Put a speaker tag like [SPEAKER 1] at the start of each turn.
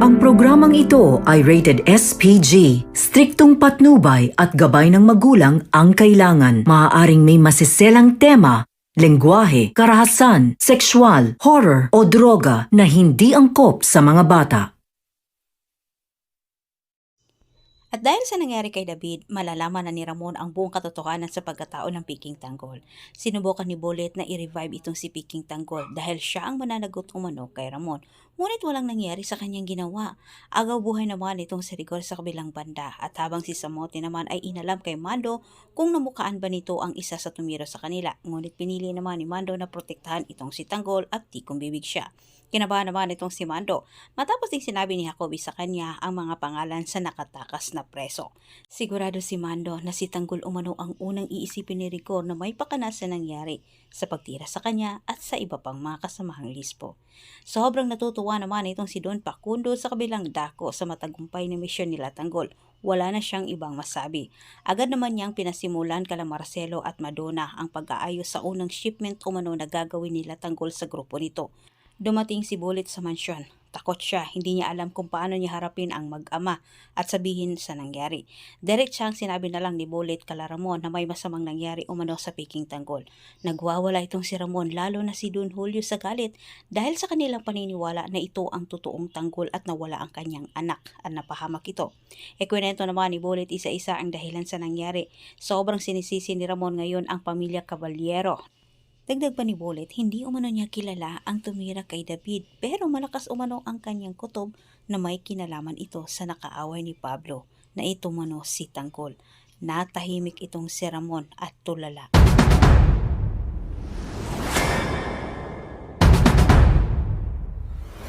[SPEAKER 1] Ang programang ito ay rated SPG. Striktong patnubay at gabay ng magulang ang kailangan. Maaaring may masiselang tema, lengguwahe, karahasan, sexual, horror o droga na hindi angkop sa mga bata.
[SPEAKER 2] At dahil sa nangyari kay David, malalaman na ni Ramon ang buong katotohanan sa pagkatao ng Piking Tanggol. Sinubukan ni Bullet na i-revive itong si Piking Tanggol dahil siya ang mananagot umano kay Ramon. Ngunit walang nangyari sa kanyang ginawa. Agaw buhay naman itong si Rigor sa kabilang banda at habang si Samote naman ay inalam kay Mando kung namukaan ba nito ang isa sa tumiro sa kanila. Ngunit pinili naman ni Mando na protektahan itong si Tanggol at di kumbibig siya. Kinabahan naman itong si Mando matapos ding sinabi ni Jacoby sa kanya ang mga pangalan sa nakatakas na preso. Sigurado si Mando na si Tanggol umano ang unang iisipin ni Rigor na may pakana sa nangyari sa pagtira sa kanya at sa iba pang mga kasamahang lispo. Sobrang natutuwa naman itong si Don Facundo sa kabilang dako sa matagumpay na misyon nila Tanggol. Wala na siyang ibang masabi. Agad naman niyang pinasimulan kala Marcelo at Madonna ang pag-aayos sa unang shipment umano na gagawin nila Tanggol sa grupo nito. Dumating si Bullet sa mansyon. Takot siya, hindi niya alam kung paano niya harapin ang mag-ama at sabihin sa nangyari. Diretsang sinabi na lang ni Bullet kala Ramon na may masamang nangyari umano sa Piking Tanggol. Nagwawala itong si Ramon lalo na si Don Julio sa galit dahil sa kanilang paniniwala na ito ang totoong Tanggol at nawala ang kanyang anak at napahamak ito. Ikwento naman ni Bullet isa-isa ang dahilan sa nangyari. Sobrang sinisisi ni Ramon ngayon ang pamilya Caballero. Dagdag pa ni Bullet, hindi umano niya kilala ang tumira kay David pero malakas umano ang kanyang kutob na may kinalaman ito sa nakaaway ni Pablo na ito umano si Tanggol. Natahimik itong si Ramon at tulala.